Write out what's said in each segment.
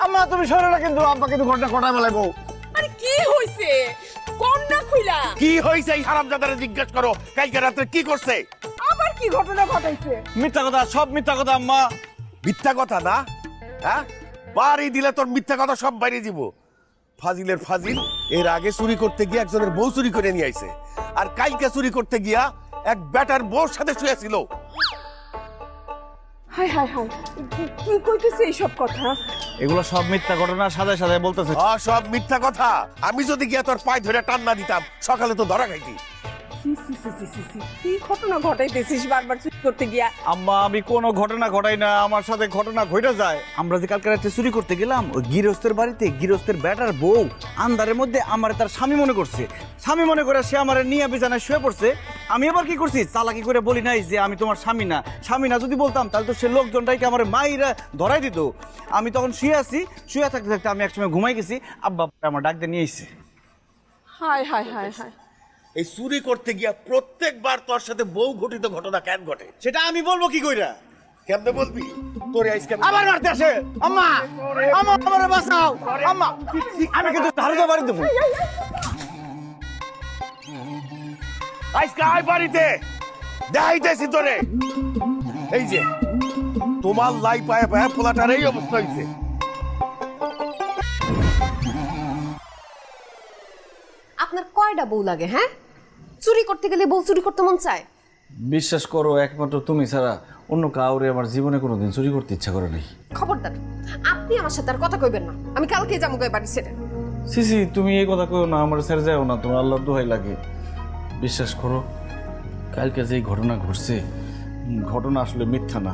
আম্মা তুমি সরে না, কিন্তু আব্বা কিন্তু ঘটনা কটায় বলাইবো। আরে কি হইছে কন্যা খুইলা কি হয়েছে এই হারামজাদারে জিজ্ঞেস করো কালকে রাতে কি করছে। আবার কি ঘটনা ঘটাইছে? মিথ্যা কথা, সব মিথ্যা কথা আম্মা। মিথ্যা কথা না, হ্যাঁ বাড়ি দিলে তোর মিথ্যা কথা সব বাইরে দিব। ফাজিলের ফাজিল এর আগে চুরি করতে গিয়ে একজনের বউ চুরি করে নিয়ে আইছে, আর কালকে চুরি করতে গিয়া এক বেটার বউর সাথে শুয়েছিল। হাই হাই হাই, কি কইতেছে এইসব কথা? এগুলো সব মিথ্যা ঘটনা, সাজায় সাজায় বলতেছে। সব মিথ্যা কথা। আমি যদি গিয়া তোর পায়ে ধরে টান না দিতাম সকালে তো ধরা খাইতি। কি ঘটনা ঘটাইতেছিস বারবার চুরি করতে গিয়া? আম্মা আমি কোনো ঘটনা ঘটাই না, আমার সাথে ঘটনা ঘটে যায়। আমরা যে কালকে রাতে চুরি করতে গেলাম ওই গৃহস্থের বাড়িতে, গৃহস্থের বেটার বউ আন্ধারের মধ্যে আমার তার স্বামী মনে করছে। স্বামী মনে করে সে আমার নিয়ে বিছানায় শুয়ে পড়ছে। আমি আবার কি করছি, চালাকি করে বলি নাই যে আমি তোমার স্বামী না। স্বামী না যদি বলতাম তাহলে তো সে লোকজনটাকে আমার মাইরা ধরাই দিত। আমি তখন শুয়ে আছি, শুয়ে থাকতে থাকতে আমি একসময় ঘুমাই গেছি, আব্বা আমার ডাক দিয়ে নিয়ে এসেছে। হাই হাই হাই হাই, এই চুরি করতে গিয়া প্রত্যেকবার তোর সাথে বউ ঘটিত ঘটনা কেন ঘটে সেটা আমি বলবো কি কইরা? কেমনে বলবি? তোরে আজকে আবার মারতে আসে। আম্মা আম্মা আমারে বাঁচাও আম্মা, আমি কিন্তু ধারতে পারি দেবো। আজকে আয় বাড়িতে দেখাইতেছি তোরে। এই যে তোমার লাই পায়ে পায়ে পোলাটার এই অবস্থা হয়েছে। আপনার কয়টা বউ লাগে? হ্যাঁ, চুরি করতে গেলে বউ চুরি করতে মন চায়? বিশ্বাস করো, একমাত্র তুমি ছাড়া অন্য কাউরে আমার জীবনে কোনোদিন চুরি করতে ইচ্ছা করে নাই। খবরদার, আপনি আমার সাথে আর কথা কইবেন না। আমি কালকে যাবো গায়ে বাড়ি ছেড়ে। সিসি তুমি এই কথা কইও না, আমার ছেড়ে যাও না, তোমার আল্লাহর দোহাই লাগে। বিশ্বাস করো, কালকে যে ঘটনা ঘটছে, ঘটনা আসলে মিথ্যা না।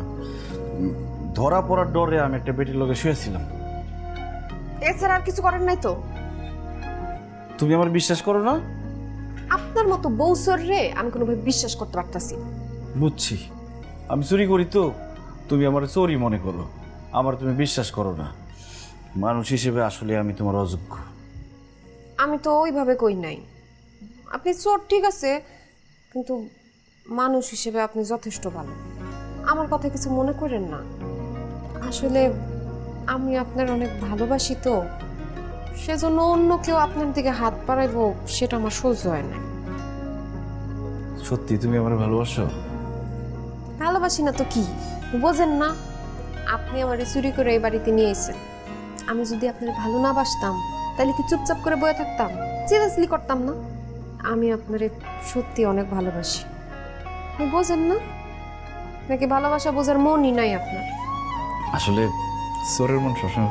ধরা পড়ার ডরে আমি একটা বেটির লগে শুয়েছিলাম। এছাড়া আর কিছু করেন নাই তো? তুমি আমার বিশ্বাস করো না? আপনার মতো বউ রে আমি কোনোভাবে বিশ্বাস করতে পারতাছি না। বুঝছি, আমি চুরি করি তো তুমি আমার চোরই মনে করো, আমার তুমি বিশ্বাস করো না। মানুষ হিসেবে আসলে আমি তোমার অযোগ্য। আমি তো ওইভাবে কই নাই। আপনি চোর ঠিক আছে, কিন্তু মানুষ হিসেবে আপনি যথেষ্ট ভালো। আমার কথা কিছু মনে করেন না। আসলে আমি আপনার অনেক ভালোবাসি তো, সেজন্য অন্য কেউ আপনার দিকে হাত বাড়াইবো সেটা আমার সহ্য হয় না। সত্যি তুমি আমার ভালোবাসো? ভালোবাসি না তো কি, বোঝেন না? আপনি আমার চুরি করে এই বাড়িতে নিয়ে এসেছেন। আমি যদি আপনার ভালো না বাসতাম তাহলে কি চুপচাপ করে বয়ে থাকতাম? চিরাচলি করতাম না? আমি আপনারে সত্যি অনেক ভালোবাসি। আপনি বোঝেন না নাকি? ভালোবাসা বোঝার মনই নাই আপনার। আসলে চোরের মন সবসময়